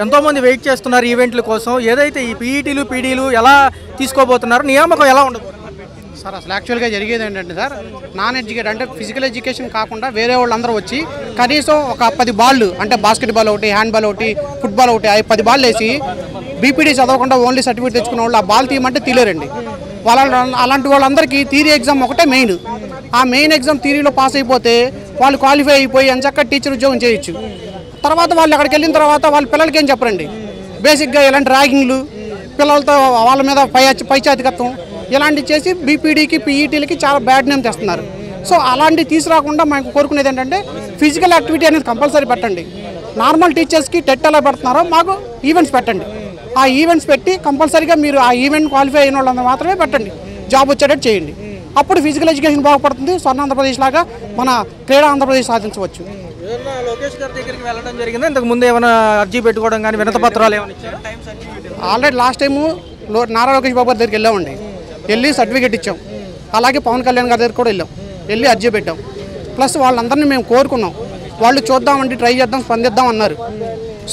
ఎంతోమంది వెయిట్ చేస్తున్నారు ఈవెంట్ల కోసం. ఏదైతే ఈ పీఈటీలు పీడీలు ఎలా తీసుకోబోతున్నారు, నియామకం ఎలా ఉండదు సార్? అసలు యాక్చువల్గా జరిగేది ఏంటంటే సార్, నాన్ ఎడ్యుకేట్ అంటే ఫిజికల్ ఎడ్యుకేషన్ కాకుండా వేరే వాళ్ళందరూ వచ్చి కనీసం ఒక 10 బాళ్ళు అంటే బాస్కెట్బాల్ ఒకటి, హ్యాండ్బాల్ ఒకటి, ఫుట్బాల్ ఒకటి 10 బాల్ వేసి బీపీడీ చదవకుండా ఓన్లీ సర్టిఫికేట్ తెచ్చుకున్న వాళ్ళు ఆ బాల్ తీయమంటే తీలేరండి. అలాంటి వాళ్ళందరికీ థియరీ ఎగ్జామ్ ఒకటే మెయిన్. ఆ మెయిన్ ఎగ్జామ్ థియరీలో పాస్ అయిపోతే వాళ్ళు క్వాలిఫై అయిపోయి ఎంచక్క టీచర్ ఉద్యోగం చేయొచ్చు. తర్వాత వాళ్ళు అక్కడికి వెళ్ళిన తర్వాత వాళ్ళ పిల్లలకి ఏం చెప్పరండి. బేసిక్గా ఇలాంటి ర్యాగింగ్లు, పిల్లలతో వాళ్ళ మీద పైచాతికత్వం ఇలాంటివి చేసి బీపీడీకి పీఈటీలకి చాలా బ్యాడ్ నేమ్ తెస్తున్నారు. సో అలాంటివి తీసుకురాకుండా మనకు కోరుకునేది ఏంటంటే ఫిజికల్ యాక్టివిటీ అనేది కంపల్సరీ పెట్టండి. నార్మల్ టీచర్స్కి టెట్ ఎలా పెడుతున్నారో మాకు ఈవెంట్స్ పెట్టండి. ఆ ఈవెంట్స్ పెట్టి కంపల్సరీగా మీరు ఆ ఈవెంట్ క్వాలిఫై అయిన వాళ్ళందరూ మాత్రమే పెట్టండి, జాబ్ వచ్చేటట్టు చేయండి. అప్పుడు ఫిజికల్ ఎడ్యుకేషన్ బాగుపడుతుంది. స్వర్ణ ఆంధ్రప్రదేశ్ లాగా మన క్రీడా ఆంధ్రప్రదేశ్ సాధించవచ్చు. లోకేష్ గారి దగ్గరికి వెళ్ళడం జరిగిందా? ఇంతకు ముందు ఏమైనా అర్జీ పెట్టుకోవడం కానీ వినతి పత్రాలు ఏమైనా ఇచ్చారా? Already last time Nara Lokesh Babu గారి దగ్గరికి వెళ్ళామండి. వెళ్ళి సర్టిఫికేట్ ఇచ్చాం. అలాగే పవన్ కళ్యాణ్ గారి దగ్గర కూడా వెళ్ళి అర్జీ పెట్టాం. ప్లస్ వాళ్ళందరినీ మేము కోరుకున్నాం, వాళ్ళు చూద్దామండి, ట్రై చేద్దాం, స్పందిద్దాం అన్నారు.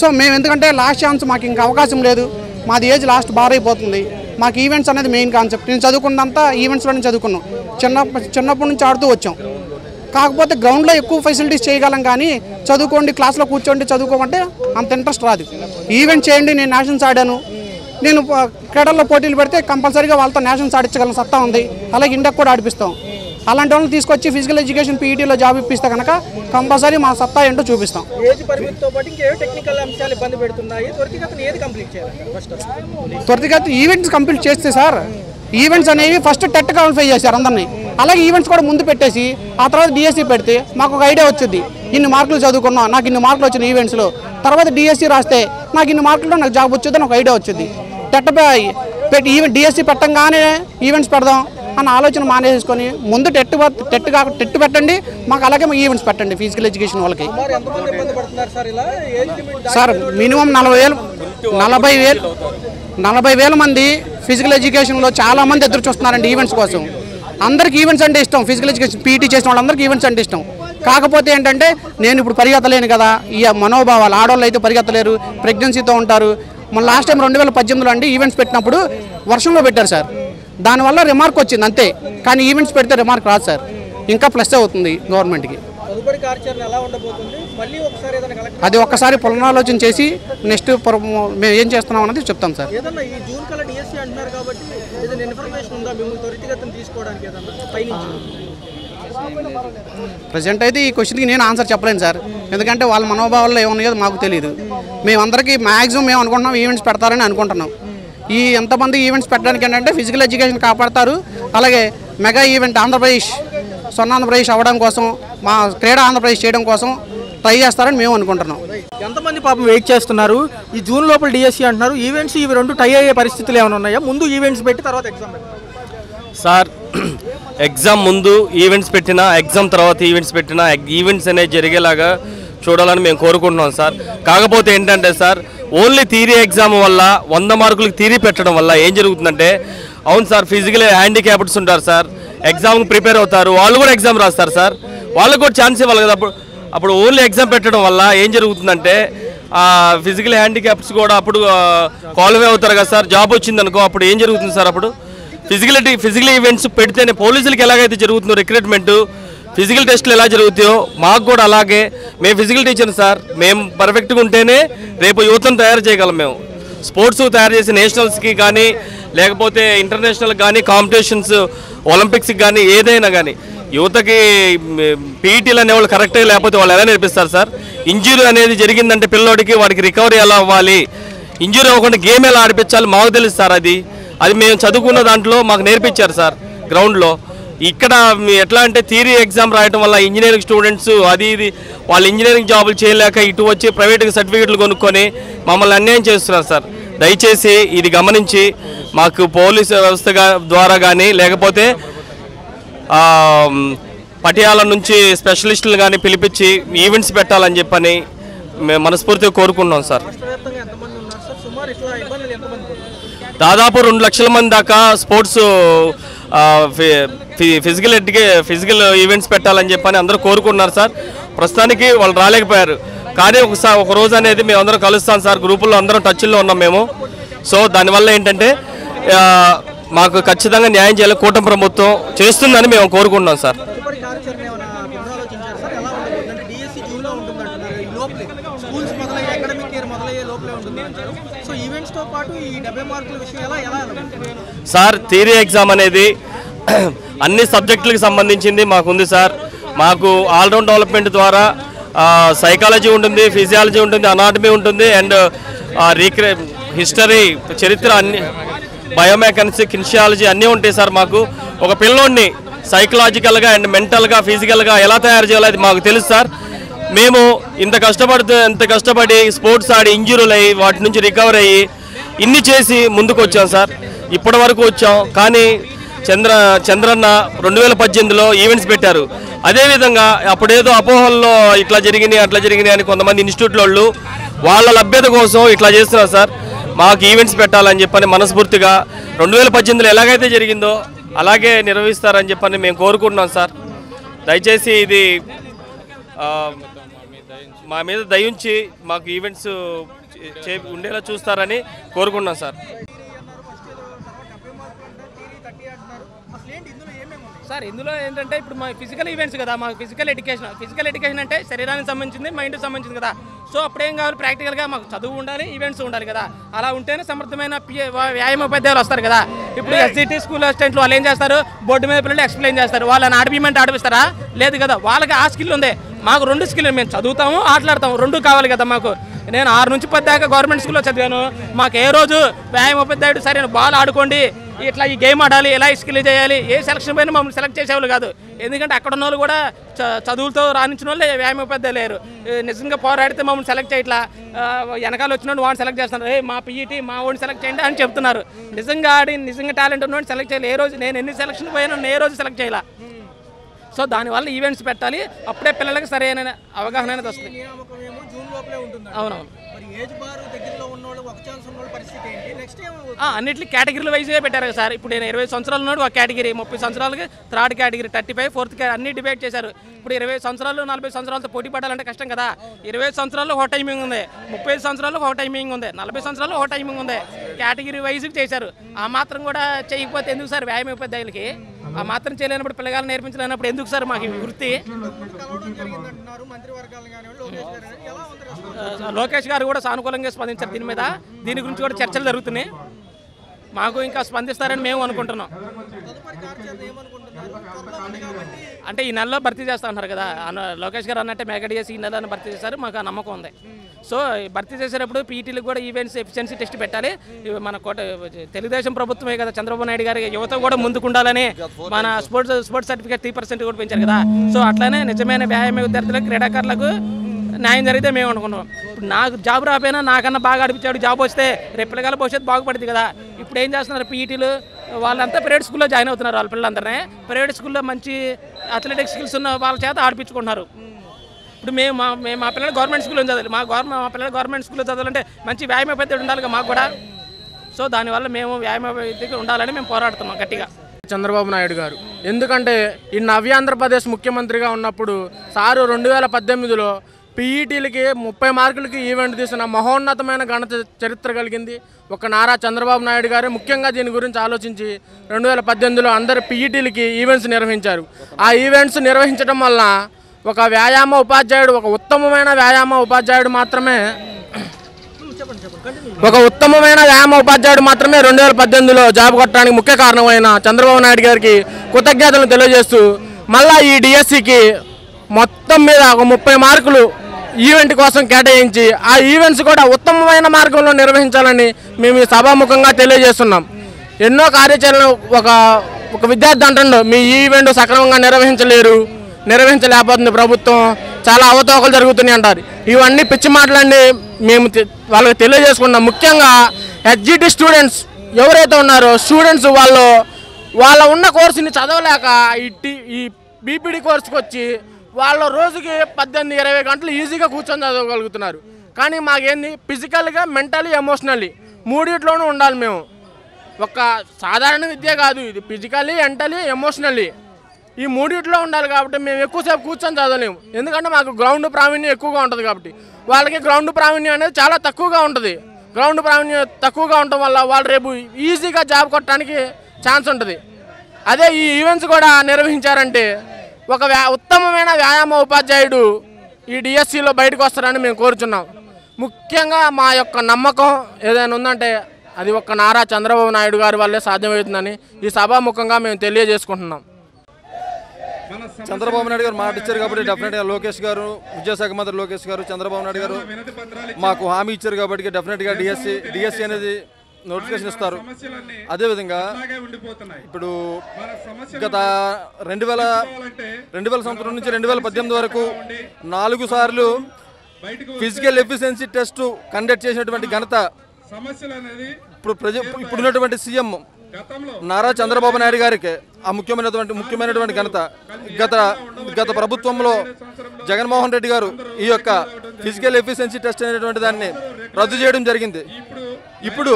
సో మేము ఎందుకంటే లాస్ట్ ఛాన్స్, మాకు ఇంకా అవకాశం లేదు, మాది ఏజ్ లాస్ట్ బార్ అయిపోతుంది, మాకు ఈవెంట్స్ అనేది మెయిన్ కాన్సెప్ట్. నేను చదువుకున్నంతా ఈవెంట్స్లోనే చదువుకున్నాం. చిన్నప్పటి నుంచి ఆడుతూ వచ్చాం. కాకపోతే గ్రౌండ్లో ఎక్కువ ఫెసిలిటీస్ చేయగలం, కానీ చదువుకోండి క్లాస్లో కూర్చోండి చదువుకోమంటే అంత ఇంట్రెస్ట్ రాదు. ఈవెంట్ చేయండి, నేను నేషనల్స్ ఆడాను, నేను క్రీడల్లో పోటీలు పెడితే కంపల్సరీగా వాళ్ళతో నేషనల్స్ ఆడించగలను సత్తా ఉంది, అలాగే ఇండియాకి కూడా ఆడిపిస్తాం. అలాంటి వాళ్ళని తీసుకొచ్చి ఫిజికల్ ఎడ్యుకేషన్ పీఈటీలో జాబ్ ఇప్పిస్తే కనుక కంపల్సరీ మా సత్తా ఏంటో చూపిస్తాం. త్వరితగతి ఈవెంట్స్ కంప్లీట్ చేస్తే సార్, ఈవెంట్స్ అనేవి ఫస్ట్ టెట్ క్వాలిఫై చేశారు అందరినీ, అలాగే ఈవెంట్స్ కూడా ముందు పెట్టేసి ఆ తర్వాత డిఎస్సి పెడితే మాకు ఒక ఐడియా వచ్చింది. ఇన్ని మార్కులు చదువుకున్నాం, నాకు ఇన్ని మార్కులు వచ్చిన ఈవెంట్స్లో, తర్వాత డిఎస్సి రాస్తే నాకు ఇన్ని మార్కుల్లో నాకు జాబ్ వచ్చిందని ఒక ఐడియా వచ్చింది. టెట్ పెట్టి డిఎస్సి పెట్టంగానే ఈవెంట్స్ పెడదాం అన్న ఆలోచన మానేసుకొని ముందు టెట్ పెట్టండి, మాకు అలాగే ఈవెంట్స్ పెట్టండి ఫిజికల్ ఎడ్యుకేషన్ వాళ్ళకి. సార్ మినిమం 40,000 మంది ఫిజికల్ ఎడ్యుకేషన్లో చాలామంది ఎదురు చూస్తున్నారండి ఈవెంట్స్ కోసం. అందరికీ ఈవెంట్స్ అంటే ఇష్టం, ఫిజికల్ ఎడ్యుకేషన్ పీటీ చేసిన వాళ్ళందరికీ ఈవెంట్స్ అంటే ఇష్టం. కాకపోతే ఏంటంటే నేను ఇప్పుడు పరిగెత్తలేను కదా, ఈ మనోభావాలు, ఆడవాళ్ళు అయితే పరిగెత్తలేరు, ప్రెగ్నెన్సీతో ఉంటారు. మన లాస్ట్ టైం 2018లో అండి ఈవెంట్స్ పెట్టినప్పుడు వర్షంలో పెట్టారు సార్, దానివల్ల రిమార్క్ వచ్చింది అంతే, కానీ ఈవెంట్స్ పెడితే రిమార్క్ రాదు సార్, ఇంకా ప్లస్ అవుతుంది గవర్నమెంట్కి. అది ఒక్కసారి పునరాలోచన చేసి నెక్స్ట్ మేము ఏం చేస్తున్నాం అన్నది చెప్తాం సార్. ప్రజెంట్ అయితే ఈ క్వశ్చన్కి నేను ఆన్సర్ చెప్పలేను సార్, ఎందుకంటే వాళ్ళ మనోభావాల్లో ఏమున్నాయో మాకు తెలియదు. మేమందరికీ మ్యాక్సిమం మేము అనుకుంటున్నాం ఈవెంట్స్ పెడతారని అనుకుంటున్నాం. ఈ ఎంతమంది ఈవెంట్స్ పెట్టడానికి ఏంటంటే ఫిజికల్ ఎడ్యుకేషన్ కాపాడతారు, అలాగే మెగా ఈవెంట్ ఆంధ్రప్రదేశ్ స్వర్ణ ఆంధ్రప్రదేశ్ అవ్వడం కోసం, మా క్రీడా ఆంధ్రప్రదేశ్ చేయడం కోసం ట్రై చేస్తారని మేము అనుకుంటున్నాం. ఎంతమంది పాపం వెయిట్ చేస్తున్నారు? ఈ జూన్ లోపల డిఎస్సి అంటున్నారు, ఈవెంట్స్ ఇవి రెండు టై అయ్యే పరిస్థితులు ఏమైనా ఉన్నాయా? ముందు ఈవెంట్స్ పెట్టి తర్వాత ఎగ్జామ్ సార్, ఎగ్జామ్ ముందు ఈవెంట్స్ పెట్టినా, ఎగ్జామ్ తర్వాత ఈవెంట్స్ పెట్టినా, ఈవెంట్స్ అనేవి జరిగేలాగా చూడాలని మేము కోరుకుంటున్నాం సార్. కాకపోతే ఏంటంటే సార్, ఓన్లీ థియరీ ఎగ్జామ్ వల్ల 100 మార్కులకు థియరీ పెట్టడం వల్ల ఏం జరుగుతుందంటే, అవును సార్ ఫిజికల్ హ్యాండిక్యాప్డ్స్ ఉంటారు సార్, ఎగ్జామ్కి ప్రిపేర్ అవుతారు, వాళ్ళు కూడా ఎగ్జామ్ రాస్తారు సార్, వాళ్ళకు కూడా ఛాన్స్ ఇవ్వాలి కదా. అప్పుడు ఓన్లీ ఎగ్జామ్ పెట్టడం వల్ల ఏం జరుగుతుందంటే ఫిజికల్ హ్యాండిక్యాప్స్ కూడా అప్పుడు క్వాలిఫై అవుతారు కదా సార్, జాబ్ వచ్చిందనుకో అప్పుడు ఏం జరుగుతుంది సార్, అప్పుడు ఫిజికల్ ఈవెంట్స్ పెడితేనే పోలీసులకి ఎలాగైతే జరుగుతుందో రిక్రూట్మెంట్, ఫిజికల్ టెస్టులు ఎలా జరుగుతాయో మాకు కూడా అలాగే. మేము ఫిజికల్ టీచర్ సార్, మేము పర్ఫెక్ట్గా ఉంటేనే రేపు యువతను తయారు చేయగలం. మేము స్పోర్ట్స్ తయారు చేసి నేషనల్స్కి కానీ లేకపోతే ఇంటర్నేషనల్ కానీ కాంపిటీషన్స్ ఒలింపిక్స్కి కానీ ఏదైనా కానీ యువతకి పీఈటీలు అనేవాళ్ళు కరెక్ట్గా లేకపోతే వాళ్ళు ఎలా నేర్పిస్తారు సార్? ఇంజురీ అనేది జరిగిందంటే పిల్లోడికి వాడికి రికవరీ ఎలా అవ్వాలి, ఇంజురీ అవ్వకుండా గేమ్ ఎలా ఆడిపించాలి మాకు తెలుసు సార్. అది మేము చదువుకున్న దాంట్లో మాకు నేర్పించారు సార్ గ్రౌండ్లో. ఇక్కడ ఎట్లా అంటే థియరీ ఎగ్జామ్ రాయడం వల్ల ఇంజనీరింగ్ స్టూడెంట్స్ ఇది వాళ్ళు ఇంజనీరింగ్ జాబులు చేయలేక ఇటు వచ్చి ప్రైవేట్గా సర్టిఫికెట్లు కొనుక్కొని మమ్మల్ని అన్యాయం చేస్తున్నారు సార్. దయచేసి ఇది గమనించి మాకు పోలీసు వ్యవస్థ ద్వారా కానీ లేకపోతే పటియాల నుంచి స్పెషలిస్టులు కానీ పిలిపించి ఈవెంట్స్ పెట్టాలని చెప్పని మేము మనస్ఫూర్తిగా కోరుకుంటున్నాం సార్. దాదాపు 2 లక్షల మంది దాకా స్పోర్ట్స్ ఫిజికల్ ఈవెంట్స్ పెట్టాలని చెప్పని అందరూ కోరుకుంటున్నారు సార్. ప్రస్తుతానికి వాళ్ళు రాలేకపోయారు. కానీ ఒక రోజు అనేది మేము అందరం కలుస్తాం సార్. గ్రూపుల్లో అందరం టచ్లో ఉన్నాం మేము. సో దానివల్ల ఏంటంటే మాకు ఖచ్చితంగా న్యాయం చేయాలి, కూటమి ప్రభుత్వం చేస్తుందని మేము కోరుకుంటున్నాం సార్. సార్ థియరీ ఎగ్జామ్ అనేది అన్ని సబ్జెక్టులకు సంబంధించింది మాకుంది సార్. మాకు ఆల్రౌండ్ డెవలప్మెంట్ ద్వారా సైకాలజీ ఉంటుంది, ఫిజియాలజీ ఉంటుంది, అనాటమీ ఉంటుంది, అండ్ హిస్టరీ, చరిత్ర, అన్ని బయోమెకానిక్స్, కిన్షియాలజీ అన్నీ ఉంటాయి సార్. మాకు ఒక పిల్లోడిని సైకలాజికల్గా అండ్ మెంటల్గా, ఫిజికల్గా ఎలా తయారు చేయాలో అది మాకు తెలుసు సార్. మేము ఇంత కష్టపడి స్పోర్ట్స్ ఆడి ఇంజురీలు అయ్యి వాటి నుంచి రికవర్ అయ్యి ఇన్ని చేసి ముందుకు వచ్చాం సార్. ఇప్పటి వరకు వచ్చాం. కానీ చంద్రన్న 2018లో ఈవెంట్స్ పెట్టారు. అదేవిధంగా అప్పుడేదో అపోహల్లో ఇట్లా జరిగినాయి అట్లా జరిగినాయి అని కొంతమంది ఇన్స్టిట్యూట్ వాళ్ళు వాళ్ళ లభ్యత కోసం ఇట్లా చేస్తున్నారు సార్. మాకు ఈవెంట్స్ పెట్టాలని చెప్పని మనస్ఫూర్తిగా 2018లో ఎలాగైతే జరిగిందో అలాగే నిర్వహిస్తారని చెప్పని మేము కోరుకుంటున్నాం సార్. దయచేసి ఇది మా మీద దయించి మాకు ఈవెంట్స్ ఉండేలా చూస్తారని కోరుకుంటున్నాం సార్. సార్ ఇందులో ఏంటంటే ఇప్పుడు మా ఫిజికల్ ఈవెంట్స్ కదా, మాకు ఫిజికల్ ఎడ్యుకేషన్ అంటే శరీరానికి సంబంధించింది, మైండ్కి సంబంధించింది కదా. సో అప్పుడేం కావాలి, ప్రాక్టికల్గా మాకు చదువు ఉండాలి, ఈవెంట్స్ ఉండాలి కదా. అలా ఉంటేనే సమర్థమైన వ్యాయామోపాధ్యాయులు వస్తారు కదా. ఇప్పుడు ఎస్జిటి స్కూల్ అసిస్టెంట్లు వాళ్ళు ఏం చేస్తారు, బోర్డు మీద పిల్లలు ఎక్స్ప్లెయిన్ చేస్తారు. వాళ్ళని ఆడిపిమెంట్ ఆడిపిస్తారా? లేదు కదా. వాళ్ళకి ఆ స్కిల్ ఉంది, మాకు 2 స్కిల్. మేము చదువుతాము, ఆటలాడతాము, 2 కావాలి కదా మాకు. నేను 6 నుంచి 10 దాకా గవర్నమెంట్ స్కూల్లో చదివాను. మాకు ఏ రోజు వ్యాయామోపాధ్యాయుడు సరైన బాల్ ఆడుకోండి, ఇట్లా ఈ గేమ్ ఆడాలి, ఎలా స్కిల్ చేయాలి, ఏ సెలక్షన్ పైన మమ్మల్ని సెలెక్ట్ చేసేవాళ్ళు కాదు. ఎందుకంటే అక్కడ ఉన్న వాళ్ళు కూడా చదువులతో రాణించిన వాళ్ళు వ్యాయామోపాధ్యాయులు లేరు. నిజంగా పోరాడితే మమ్మల్ని సెలెక్ట్ చేయట్లా, వెనకాల వచ్చిన వాడిని సెలెక్ట్ చేస్తున్నారు. మా పీఈటీ మా వాడిని సెలెక్ట్ చేయండి అని చెప్తున్నారు. నిజంగా ఆడి నిజంగా టాలెంట్ ఉన్నవాడిని సెలెక్ట్ చేయాలి. ఏ రోజు నేను ఎన్ని సెలక్షన్ పోయినా ఏ రోజు సెలెక్ట్ చేయాల. సో దానివల్ల ఈవెంట్స్ పెట్టాలి, అప్పుడే పిల్లలకి సరైన అవగాహన అనేది వస్తుంది. అవునవును. అన్నింటికి కేటగిరీల వైజ్గా పెట్టారు కదా సార్. ఇప్పుడు నేను 20 సంవత్సరాలు ఉన్నాడు ఒక కేటగిరీ, 30 సంవత్సరాలకి 3rd కేటగిరీ, 35, 4th అన్ని డిబేట్ చేశారు. ఇప్పుడు 20 సంవత్సరాలు 40 సంవత్సరాలతో పోటీ పడాలంటే కష్టం కదా. 20 సంవత్సరాల్లో ఒక టైమింగ్ ఉంది, 35 సంవత్సరాల్లో ఒక టైమింగ్ ఉంది, 40 సంవత్సరాల్లో ఒక టైమింగ్ ఉంది. కేటగిరీ వైజ్గా చేశారు. ఆ మాత్రం కూడా చేయకపోతే ఎందుకు సార్? వ్యాయామోపాధ్యాయులకి ఆ మాత్రం చేయలేనప్పుడు, పిల్లగాలు నేర్పించలేనప్పుడు ఎందుకు సార్ మాకు వృత్తి? లోకేష్ గారు కూడా సానుకూలంగా స్పందించారు దీని మీద. దీని గురించి కూడా చర్చలు జరుగుతున్నాయి. మాకు ఇంకా స్పందిస్తారని మేము అనుకుంటున్నాం. అంటే ఈ నెలలో భర్తీ చేస్తా ఉన్నారు కదా లోకేష్ గారు అన్నట్టే, మెగాడిఎస్ ఈ నెలలో భర్తీ చేశారు. మాకు ఆ నమ్మకం ఉంది. సో భర్తీ చేసేటప్పుడు పీఈటీలకు కూడా ఈవెంట్స్ ఎఫిషియన్సీ టెస్ట్ పెట్టాలి. మన తెలుగుదేశం ప్రభుత్వమే కదా, చంద్రబాబు నాయుడు గారి యువత కూడా ముందుకు ఉండాలని మన స్పోర్ట్స్ సర్టిఫికేట్ 3% కూడా పెంచారు కదా. సో అట్లానే నిజమైన వ్యాయామ విద్యార్థులకు, క్రీడాకారులకు న్యాయం జరిగితే మేము అనుకున్నాం. ఇప్పుడు నాకు జాబ్ రాపోయినా నాకన్నా బాగా అడిపించాడు, జాబ్ వస్తే రేపు పిల్లగాల భవిష్యత్తు బాగుపడుతుంది కదా. ఇప్పుడు ఏం చేస్తున్నారు, పీఈటీలు వాళ్ళంతా ప్రైవేట్ స్కూల్లో జాయిన్ అవుతున్నారు. వాళ్ళ పిల్లలందరినీ ప్రైవేట్ స్కూల్లో మంచి అథ్లెటిక్ స్కిల్స్ ఉన్న వాళ్ళ చేత ఆడిపించుకుంటున్నారు. ఇప్పుడు మా పిల్లలు గవర్నమెంట్ స్కూల్లో చదవాలి. మా పిల్లలు గవర్నమెంట్ స్కూల్లో చదవాలంటే మంచి వ్యాయామోపాధ్యాయుడు ఉండాలి మాకు కూడా. సో దానివల్ల మేము వ్యాయామోపాధ్యాయుడు ఉండాలని మేము పోరాడుతున్నాం గట్టిగా. చంద్రబాబు నాయుడు గారు ఎందుకంటే ఈ నవ్యాంధ్రప్రదేశ్ ముఖ్యమంత్రిగా ఉన్నప్పుడు సారు 2018లో పీఈటీలకి 30 మార్కులకి ఈవెంట్ తీసిన మహోన్నతమైన ఘనత చరిత్ర కలిగింది ఒక నారా చంద్రబాబు నాయుడు గారు. ముఖ్యంగా దీని గురించి ఆలోచించి 2018లో అందరు పీఈటీలకి ఈవెంట్స్ నిర్వహించారు. ఆ ఈవెంట్స్ నిర్వహించడం వల్ల ఒక వ్యాయామ ఉపాధ్యాయుడు, ఒక ఉత్తమమైన వ్యాయామ ఉపాధ్యాయుడు మాత్రమే 2018లో జాబ్ కొట్టడానికి ముఖ్య కారణమైన చంద్రబాబు నాయుడు గారికి కృతజ్ఞతలు తెలియజేస్తూ మళ్ళీ ఈ డిఎస్సికి మొత్తం మీద ఒక 30 మార్కులు ఈవెంట్ కోసం కేటాయించి ఆ ఈవెంట్స్ కూడా ఉత్తమమైన మార్గంలో నిర్వహించాలని మేము ఈ సభాముఖంగా తెలియజేస్తున్నాం. ఎన్నో కార్యాచరణ ఒక విద్యార్థి అంటుండో మీ ఈవెంట్ సక్రమంగా నిర్వహించలేకపోతుంది ప్రభుత్వం, చాలా అవతవకలు జరుగుతున్నాయి అంటారు. ఇవన్నీ పిచ్చి మాటలన్నీ మేము వాళ్ళకి తెలియజేసుకున్నాం. ముఖ్యంగా ఎస్జిటి స్టూడెంట్స్ ఎవరైతే ఉన్నారో స్టూడెంట్స్ వాళ్ళ ఉన్న కోర్సుని చదవలేక ఈ బీపీడీ కోర్సుకి వచ్చి వాళ్ళు రోజుకి 18-20 గంటలు ఈజీగా కూర్చొని చదవగలుగుతున్నారు. కానీ మాకేంది ఫిజికల్గా, మెంటలీ, ఎమోషనల్లీ మూడిట్లోనూ ఉండాలి. మేము ఒక సాధారణ విద్య కాదు ఇది, ఫిజికల్లీ, మెంటలీ, ఎమోషనల్లీ ఈ మూడిట్లో ఉండాలి కాబట్టి మేము ఎక్కువసేపు కూర్చొని చదవలేము. ఎందుకంటే మాకు గ్రౌండ్ ప్రావీణ్యం ఎక్కువగా ఉంటుంది కాబట్టి. వాళ్ళకి గ్రౌండ్ ప్రావీణ్యం అనేది చాలా తక్కువగా ఉంటుంది. గ్రౌండ్ ప్రావీణ్యం తక్కువగా ఉండటం వల్ల వాళ్ళు రేపు ఈజీగా జాబ్ కొట్టడానికి ఛాన్స్ ఉంటుంది. అదే ఈ ఈవెంట్స్ కూడా నిర్వహించారంటే ఒక ఉత్తమమైన వ్యాయామ ఉపాధ్యాయుడు ఈ డిఎస్సిలో బయటకు వస్తారని మేము కోరుచున్నాం. ముఖ్యంగా మా యొక్క నమ్మకం ఏదైనా ఉందంటే అది ఒక్క నారా చంద్రబాబు నాయుడు గారి వల్లే సాధ్యమవుతుందని ఈ సభాముఖంగా మేము తెలియజేసుకుంటున్నాం. చంద్రబాబు నాయుడు గారు మాట ఇచ్చారు కాబట్టి డెఫినెట్గా లోకేష్ గారు, విద్యాశాఖ మంత్రి లోకేష్ గారు, చంద్రబాబు నాయుడు గారు మాకు హామీ ఇచ్చారు కాబట్టి డెఫినెట్గా డిఎస్సి అనేది నోటిఫికేషన్ ఇస్తారు. అదేవిధంగా ఇప్పుడు గత 2000 సంవత్సరం నుంచి 2018 వరకు 4 సార్లు ఫిజికల్ ఎఫిషియన్సీ టెస్ట్ కండక్ట్ చేసినటువంటి ఘనత ఇప్పుడున్నటువంటి సీఎం నారా చంద్రబాబు నాయుడు గారికి ఆ ముఖ్యమైనటువంటి ఘనత. గత ప్రభుత్వంలో జగన్మోహన్ రెడ్డి గారు ఈ యొక్క ఫిజికల్ ఎఫిషియన్సీ టెస్ట్ అనేటువంటి దాన్ని రద్దు చేయడం జరిగింది. ఇప్పుడు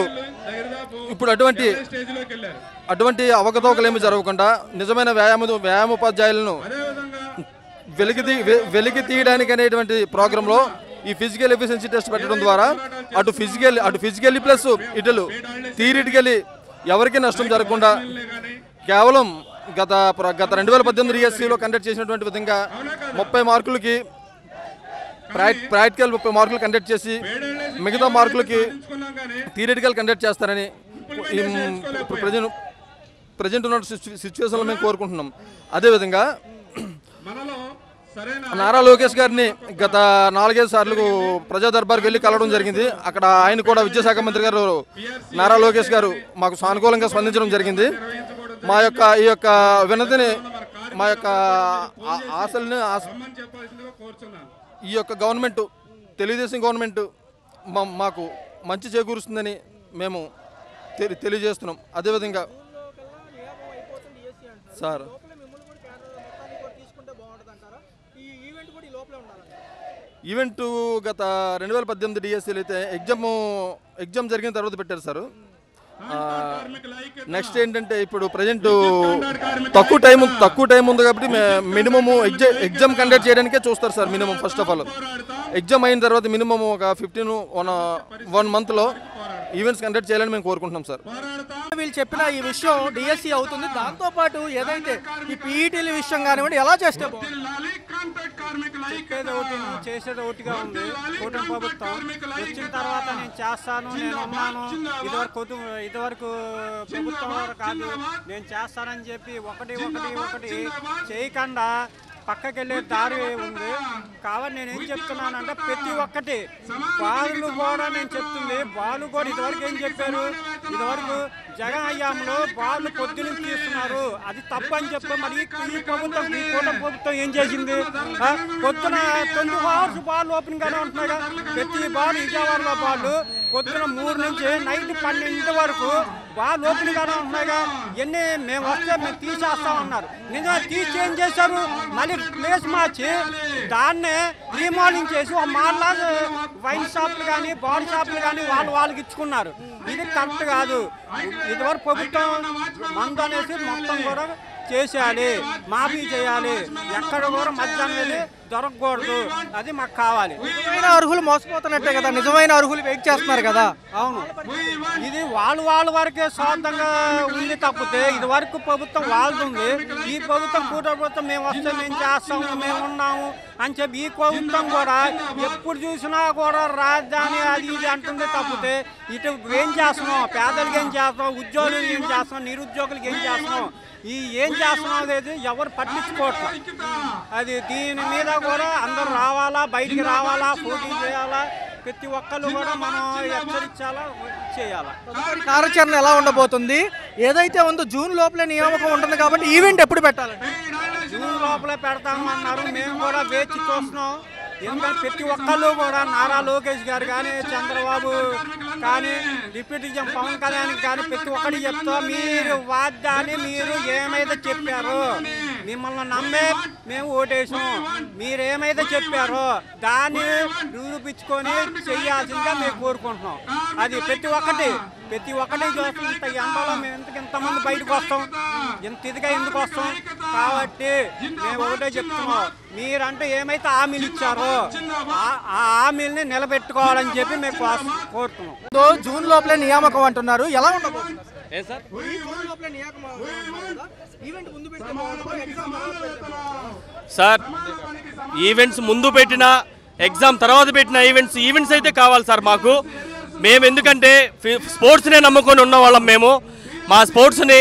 అటువంటి అవకతవకలు ఏమి జరగకుండా నిజమైన వ్యాయామోపాధ్యాయులను వెలికి తీయడానికి అనేటువంటి ప్రోగ్రాంలో ఈ ఫిజికల్ ఎఫిషియన్సీ టెస్ట్ పెట్టడం ద్వారా అటు ఫిజికల్లీ ప్లస్ ఇటు థియరిటికల్లీ ఎవరికి నష్టం జరగకుండా కేవలం గత 2018 డిఎస్సిలో కండక్ట్ చేసినటువంటి విధంగా 30 మార్కులకి ప్రాక్టికల్ 30 మార్కులు కండక్ట్ చేసి మిగతా మార్కులకి థియరిటికల్ కండక్ట్ చేస్తారని ప్రజెంట్ ఉన్న సిచ్యువేషన్లో మేము కోరుకుంటున్నాం. అదేవిధంగా నారా లోకేష్ గారిని గత 4-5 సార్లు ప్రజా దర్బార్కి వెళ్ళి కలవడం జరిగింది. అక్కడ ఆయన కూడా విద్యాశాఖ మంత్రి గారు నారా లోకేష్ గారు మాకు సానుకూలంగా స్పందించడం జరిగింది. ఈ యొక్క వినతిని, మా యొక్క ఆశల్ని ఈ యొక్క గవర్నమెంట్, తెలుగుదేశం గవర్నమెంట్ మాకు మంచి చేకూరుస్తుందని మేము తెలియజేస్తున్నాం. అదేవిధంగా సార్ ఈవెంట్ గత 2018 డిఎస్సీలు అయితే ఎగ్జామ్ జరిగిన తర్వాత పెట్టారు సార్. నెక్స్ట్ ఏంటంటే ఇప్పుడు ప్రజెంట్ తక్కువ టైం ఉంది కాబట్టి మినిమము ఎగ్జామ్ కండక్ట్ చేయడానికే చూస్తారు sir. Minimum first of all exam అయిన తర్వాత మినిమం ఒక 1 మంత్లో ఈవెంట్స్ కండక్ట్ చేయాలని మేము కోరుకుంటున్నాం సార్. వీళ్ళు చెప్పిన ఈ విషయం డిఎస్సి అవుతుంది. దాంతోపాటు ఏదైతే ఈ పీఈటీల విషయం కానివ్వండి ఎలా చేస్తే చెప్పేది ఒకటి చేసేది ఒకటిగా ఉంది. కూటమి ప్రభుత్వం వచ్చిన తర్వాత నేను చేస్తాను, నేను ఉన్నాను, ఇదివరకు ప్రభుత్వం కాదు నేను చేస్తానని చెప్పి ఒకటి చేయకుండా పక్కకెళ్ళే దారి ఉంది. కాబట్టి నేను ఏం చెప్తున్నానంటే ప్రతి ఒక్కటి వాళ్ళు కూడా నేను చెప్తుంది, వాళ్ళు కూడా ఇదివరకు ఏం చెప్పారు, ఇదివరకు జగన్ హయాంలో వాళ్ళు పొద్దున తీస్తున్నారు, అది తప్పు అని చెప్పి మరి ఈ ప్రభుత్వం ఏం చేసింది? పొద్దున 24 hours బాల్ ఓపెన్ గానే ఉంటున్నాయి కదా. ప్రతి బాల్ విజయవాడలో బాల్ పొద్దున 3 నుంచి నైట్ 12 వరకు బాల్ ఓపెన్ గానే ఉంటున్నాయిగా. ఎన్ని మేము వస్తే మేము తీసేస్తామన్నారు. నిజంగా తీసి ఏం చేశారు? మళ్ళీ ప్లేస్ మార్చి దాన్నే రీమోడలింగ్ చేసి ఒక మార్లా వైన్ షాపులు కానీ బార్ షాపులు కానీ వాళ్ళకి ఇచ్చుకున్నారు. ఇది కరెక్ట్ కాదు. ఇదివరకు ప్రభుత్వం మందు అనేసి మొత్తం కూడా చేసేయాలి, మాఫీ చేయాలి, ఎక్కడ కూడా మధ్యాహ్నం వెళ్ళి దొరకకూడదు. అది మాకు కావాలి. నిజమైన అర్హులు మోసపోతున్నట్టే కదా, నిజమైన అర్హులు వెయిట్ చేస్తున్నారు కదా. అవును, ఇది వాళ్ళ వరకే స్వార్థంగా ఉంది తప్పితే ఇది వరకు ప్రభుత్వం వాళ్ళది. ఈ ప్రభుత్వం ప్రభుత్వం మేము వస్తే మేము చేస్తాము, మేము ఉన్నాము అని చెప్పి ఈ ప్రభుత్వం కూడా ఎప్పుడు చూసినా కూడా రాజధాని అది ఇది అంటుంది తప్పితే ఇటు ఏం చేస్తున్నాం, పేదలకు ఏం చేస్తున్నాం, ఉద్యోగులకు ఏం చేస్తున్నాం, నిరుద్యోగులకు ఏం చేస్తున్నాం, ఏం చేస్తున్నాం అనేది ఎవరు పట్టించుకోవట్లేదు. అది దీని మీద కూడా అందరూ రావాలా, బయటికి రావాలా, పోటీ చేయాలా, ప్రతి ఒక్కళ్ళు కూడా మనం హెచ్చరించాలా, చేయాలా. కార్యాచరణ ఎలా ఉండబోతుంది? ఏదైతే ఉందో జూన్ లోపలే నియామకం ఉంటుంది కాబట్టి ఈవెంట్ ఎప్పుడు పెట్టాలండి? జూన్ లోపలే పెడతామన్నారు. మేము కూడా వేచి చూస్తున్నాం. ఎందుకంటే ప్రతి ఒక్కళ్ళు కూడా నారా లోకేష్ గారు కానీ, చంద్రబాబు కానీ, డిప్యూటీ సీఎం పవన్ కళ్యాణ్ కానీ ప్రతి ఒక్కటి చెప్తా మీరు వాగ్దాన్ని మీరు ఏమైతే చెప్పారో మిమ్మల్ని నమ్మే మేము ఓటేసాం. మీరేమైతే చెప్పారో దాన్ని నిరూపించుకొని చెయ్యాల్సిందిగా మేము కోరుకుంటున్నాం. అది ప్రతి ఒక్కటి చూస్తాం. ఇంత ఎండలో మేము ఇంతమంది బయటకు వస్తాం. ఇంత ఇదిగా ఎందుకు వస్తాం? కాబట్టి మేము ఒకటే చెప్తున్నాం, మీరంటే ఏమైతే హామీలు ఇచ్చారో ఆ హామీలని నిలబెట్టుకోవాలని చెప్పి మేము కోరుతున్నాం. జూన్ లోపలే నియామకం అంటున్నారు, ఎలా ఉండబోతుంది ఏం సార్? సార్ ఈవెంట్స్ ముందు పెట్టిన ఎగ్జామ్ తర్వాత పెట్టిన ఈవెంట్స్ అయితే కావాలి సార్ మాకు. మేము ఎందుకంటే స్పోర్ట్స్నే నమ్ముకొని ఉన్న వాళ్ళం. మేము మా స్పోర్ట్స్ని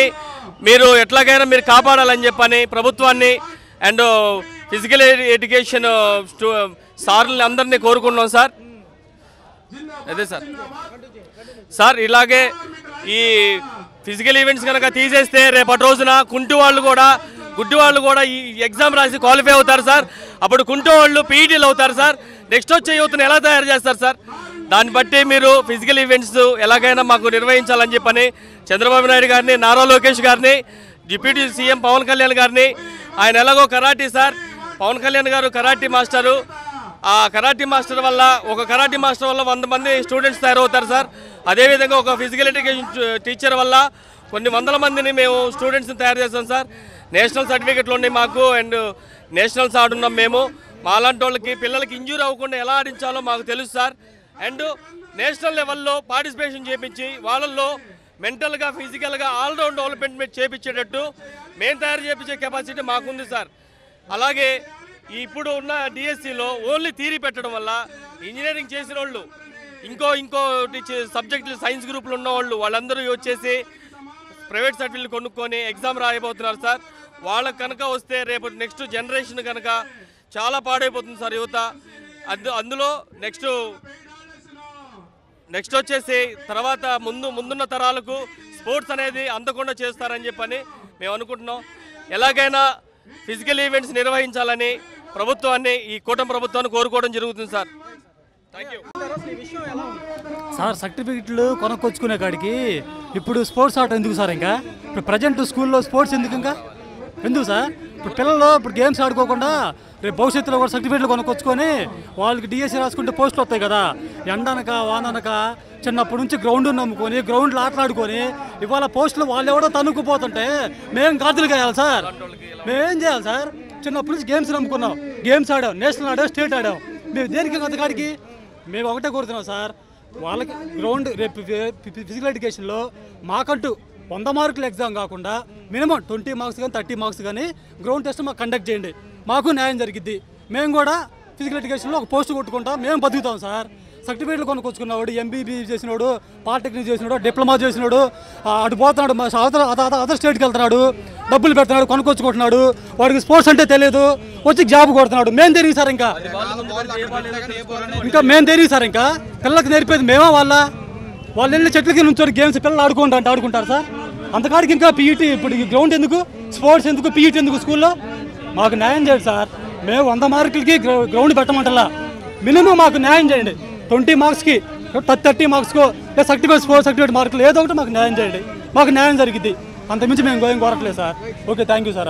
మీరు ఎట్లాగైనా మీరు కాపాడాలని చెప్పని ప్రభుత్వాన్ని అండ్ ఫిజికల్ ఎడ్యుకేషన్ సార్ని అందరినీ కోరుకున్నాం సార్. అదే సార్ ఇలాగే ఈ ఫిజికల్ ఈవెంట్స్ కనుక తీసేస్తే రేపటి రోజున గుడ్డి వాళ్ళు కూడా ఈ ఎగ్జామ్ రాసి క్వాలిఫై అవుతారు సార్. అప్పుడు కుంటి వాళ్ళు పీఈటీలు అవుతారు సార్. నెక్స్ట్ వచ్చే యూత్ని ఎలా తయారు చేస్తారు సార్? దాన్ని బట్టి మీరు ఫిజికల్ ఈవెంట్స్ ఎలాగైనా మాకు నిర్వహించాలని చెప్పని చంద్రబాబు నాయుడు గారిని, నారా లోకేష్ గారిని, డిప్యూటీ సీఎం పవన్ కళ్యాణ్ గారిని, ఆయన ఎలాగో కరాటీ సార్, పవన్ కళ్యాణ్ గారు కరాటీ మాస్టరు, ఆ కరాటీ మాస్టర్ వల్ల 100 మంది స్టూడెంట్స్ తయారవుతారు సార్. అదేవిధంగా ఒక ఫిజికల్ ఎడ్యుకేషన్ టీచర్ వల్ల కొన్ని వందల మందిని మేము స్టూడెంట్స్ని తయారు చేస్తాం సార్. నేషనల్ సర్టిఫికెట్లు ఉన్నాయి మాకు అండ్ నేషనల్స్ ఆడున్నాం మేము. మాలాంటి వాళ్ళకి పిల్లలకి ఇంజూరీ అవ్వకుండా ఎలా ఆడించాలో మాకు తెలుసు సార్. అండ్ నేషనల్ లెవెల్లో పార్టిసిపేషన్ చేయించి వాళ్ళల్లో మెంటల్గా ఫిజికల్గా ఆల్రౌండ్ డెవలప్మెంట్ చేయించేటట్టు మేము తయారు చేయించే కెపాసిటీ మాకుంది సార్. అలాగే ఇప్పుడు ఉన్న డిఎస్సిలో ఓన్లీ థియరీ పెట్టడం వల్ల ఇంజనీరింగ్ చేసిన వాళ్ళు ఇంకో సబ్జెక్టులు సైన్స్ గ్రూపులు ఉన్న వాళ్ళందరూ వచ్చేసి ప్రైవేట్ సర్టిఫికెట్లు కొనుక్కొని ఎగ్జామ్ రాయబోతున్నారు సార్. వాళ్ళకి కనుక వస్తే రేపు నెక్స్ట్ జనరేషన్ కనుక చాలా పాడైపోతుంది సార్ యువత. అందులో నెక్స్ట్ వచ్చేసి తర్వాత ముందున్న తరాలకు స్పోర్ట్స్ అనేది అందకుండా చేస్తారని చెప్పని మేము అనుకుంటున్నాం. ఎలాగైనా ఫిజికల్ ఈవెంట్స్ నిర్వహించాలని ప్రభుత్వాన్ని, ఈ కూటమి ప్రభుత్వాన్ని కోరుకోవడం జరుగుతుంది సార్. Thank you sir. సర్టిఫికెట్లు కొనుక్కొచ్చుకునే కాడికి ఇప్పుడు స్పోర్ట్స్ ఆట ఎందుకు సార్? ఇంకా ఇప్పుడు ప్రజెంట్ స్కూల్లో స్పోర్ట్స్ ఎందుకు సార్? ఇప్పుడు పిల్లలు గేమ్స్ ఆడుకోకుండా రేపు భవిష్యత్తులో కూడా సర్టిఫికెట్లు కొనుక్కొచ్చుకొని వాళ్ళకి డిఎస్సి రాసుకుంటే పోస్టులు వస్తాయి కదా. ఎండనక వాననక చిన్నప్పటి నుంచి గ్రౌండ్ నమ్ముకొని గ్రౌండ్లో ఆటలాడుకొని ఇవాళ పోస్టులు వాళ్ళు ఎవడో తనుక్కుపోతుంటే మేము గాజులు కాయాలి సార్. మేమేం చేయాలి సార్? చిన్నప్పటి నుంచి గేమ్స్ నమ్ముకున్నాం, గేమ్స్ ఆడాం, నేషనల్ ఆడాం, స్టేట్ ఆడాం. మేము దేనికి అంతకాడికి మేము ఒకటే కోరుతున్నాం సార్, వాళ్ళకి గ్రౌండ్ రేపు ఫిజికల్ ఎడ్యుకేషన్లో మాకంటూ 100 మార్కుల ఎగ్జామ్ కాకుండా మినిమం 20 మార్క్స్ కానీ 30 మార్క్స్ కానీ గ్రౌండ్ టెస్ట్ మాకు కండక్ట్ చేయండి. మాకు న్యాయం జరిగిద్ది. మేము కూడా ఫిజికల్ ఎడ్యుకేషన్లో ఒక పోస్ట్ కొట్టుకుంటాం, మేము బతుకుతాం సార్. సర్టిఫికేట్లు కొనుక్కొచ్చుకున్నవాడు, ఎంబీబీ చేసినాడు, పాలిటెక్నిక్ చేసినాడు, డిప్లొమా చేసినాడు, అటు పోతున్నాడు, అదర్ స్టేట్కి వెళ్తున్నాడు, డబ్బులు పెడుతున్నాడు, కొనుక్కొచ్చుకుంటున్నాడు, వాడికి స్పోర్ట్స్ అంటే తెలియదు, వచ్చి జాబ్ కొడుతున్నాడు. మేము తెలియదు సార్. ఇంకా మేము తెలియదు సార్. ఇంకా పిల్లలకి నేర్పేది మేమా వాళ్ళు వెళ్ళి చెట్లకి నుంచొని గేమ్స్ పిల్లలు ఆడుకుంటారు సార్. అంతకాడికి ఇంకా పీఈటీ ఇప్పుడు గ్రౌండ్ ఎందుకు, స్పోర్ట్స్ ఎందుకు, పీఈటీ ఎందుకు స్కూల్లో? మాకు న్యాయం చేయండి సార్. మేము 100 మార్కులకి గ్రౌండ్ పెట్టమంటలా, మినిమం మాకు న్యాయం చేయండి. 20 మార్క్స్కి 30 మార్క్స్కో లేదా సర్టిఫికేట్ మార్కులు ఏదో ఒకటి మాకు న్యాయం చేయండి. మాకు న్యాయం జరిగిద్ది. అంతకుమించి మేము కోరట్లేదు sir. Okay, thank you sir.